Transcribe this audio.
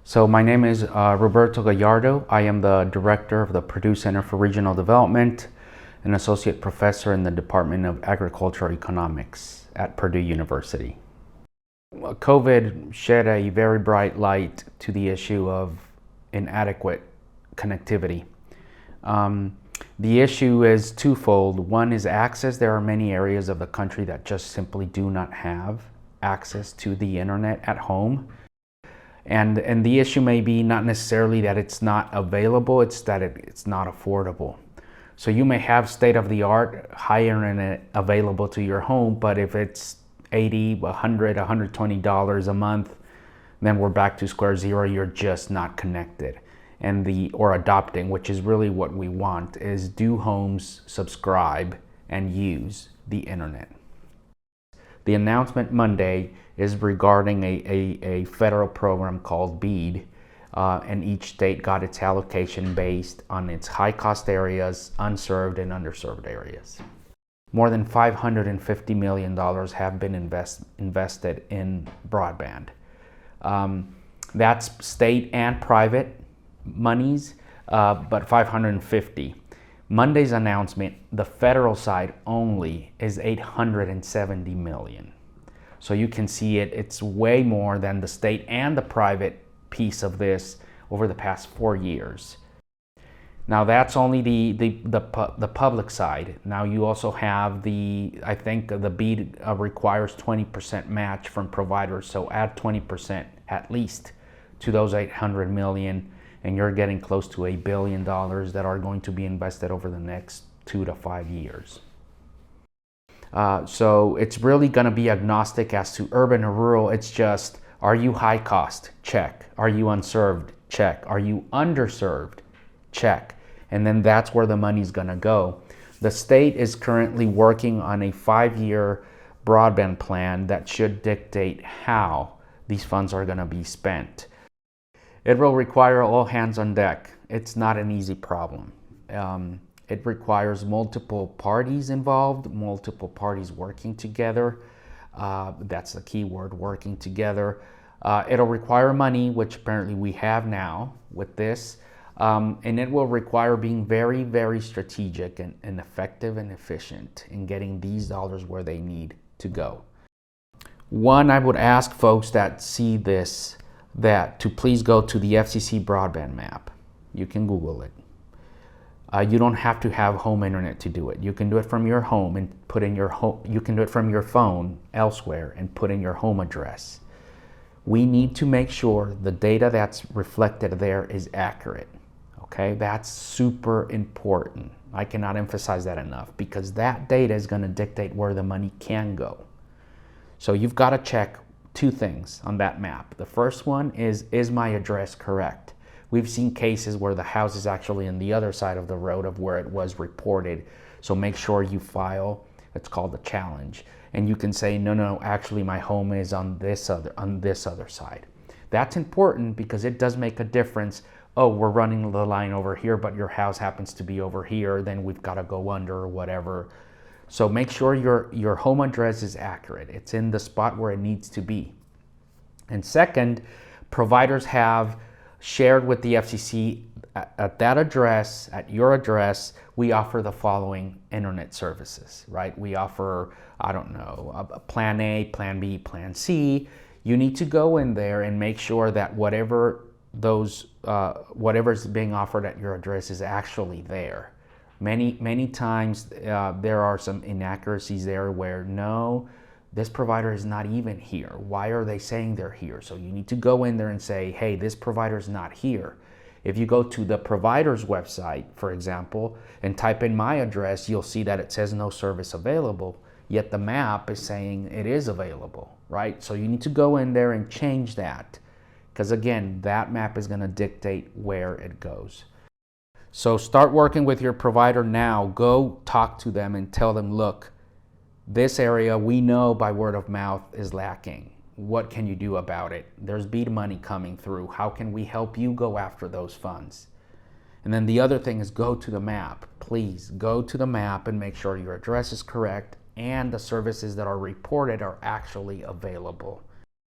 So my name is Roberto Gallardo. I am the director of the Purdue Center for Regional Development, an associate professor in the Department of Agricultural Economics at Purdue University. COVID shed a very bright light to the issue of inadequate connectivity. The issue is twofold. One is access. There are many areas of the country that just simply do not have access to the internet at home. And the issue may be not necessarily that it's not available, it's that it's not affordable. So you may have state-of-the-art high internet available to your home, but if it's $80, $100, $120 a month, then we're back to square zero. You're just not connected. Or adopting, which is really what we want, is do homes subscribe and use the internet? The announcement Monday is regarding a federal program called BEAD, and each state got its allocation based on its high-cost areas, unserved and underserved areas. More than $550 million have been invested in broadband. That's state and private monies, but 550. Monday's announcement, the federal side only, is 870 million. So you can see it's way more than the state and the private piece of this over the past 4 years. Now that's only the public side. Now you also have I think the BEAD requires 20% match from providers, so add 20% at least to those 800 million, and you're getting close to $1 billion that are going to be invested over the next 2 to 5 years. So it's really going to be agnostic as to urban or rural. It's just, are you high cost? Check. Are you unserved? Check. Are you underserved? Check. And then that's where the money's going to go. The state is currently working on a 5-year broadband plan that should dictate how these funds are going to be spent. It will require all hands on deck. It's not an easy problem. It requires multiple parties involved, multiple parties working together. That's the key word, working together. It'll require money, which apparently we have now with this. And it will require being very, very strategic and effective and efficient in getting these dollars where they need to go. One, I would ask folks that see this to please go to the FCC broadband map. You can Google it. You don't have to have home internet to do it. You can do it from your home and put in your home. You can do it from your phone elsewhere and put in your home address. We need to make sure the data that's reflected there is accurate. Okay, that's super important. I cannot emphasize that enough, because that data is going to dictate where the money can go. So you've got to check 2 things on that map. The first one is my address correct? We've seen cases where the house is actually on the other side of the road of where it was reported. So make sure you file, it's called a challenge. And you can say, no, actually my home is on this other side. That's important because it does make a difference. Oh, we're running the line over here, but your house happens to be over here, then we've got to go under or whatever. So make sure your home address is accurate. It's in the spot where it needs to be. And second, providers have shared with the FCC at that address, at your address, we offer the following internet services, right? We offer, I don't know, a plan A, plan B, plan C. You need to go in there and make sure that whatever's being offered at your address is actually there. Many times there are some inaccuracies there where no, this provider is not even here. Why are they saying they're here? So you need to go in there and say, hey, this provider is not here. If you go to the provider's website, for example, and type in my address, you'll see that it says no service available, yet the map is saying it is available, right? So you need to go in there and change that, because again, that map is going to dictate where it goes. So start working with your provider now. Go talk to them and tell them, look, this area we know by word of mouth is lacking. What can you do about it? There's BEAD money coming through. How can we help you go after those funds? And then the other thing is go to the map. Please go to the map and make sure your address is correct and the services that are reported are actually available.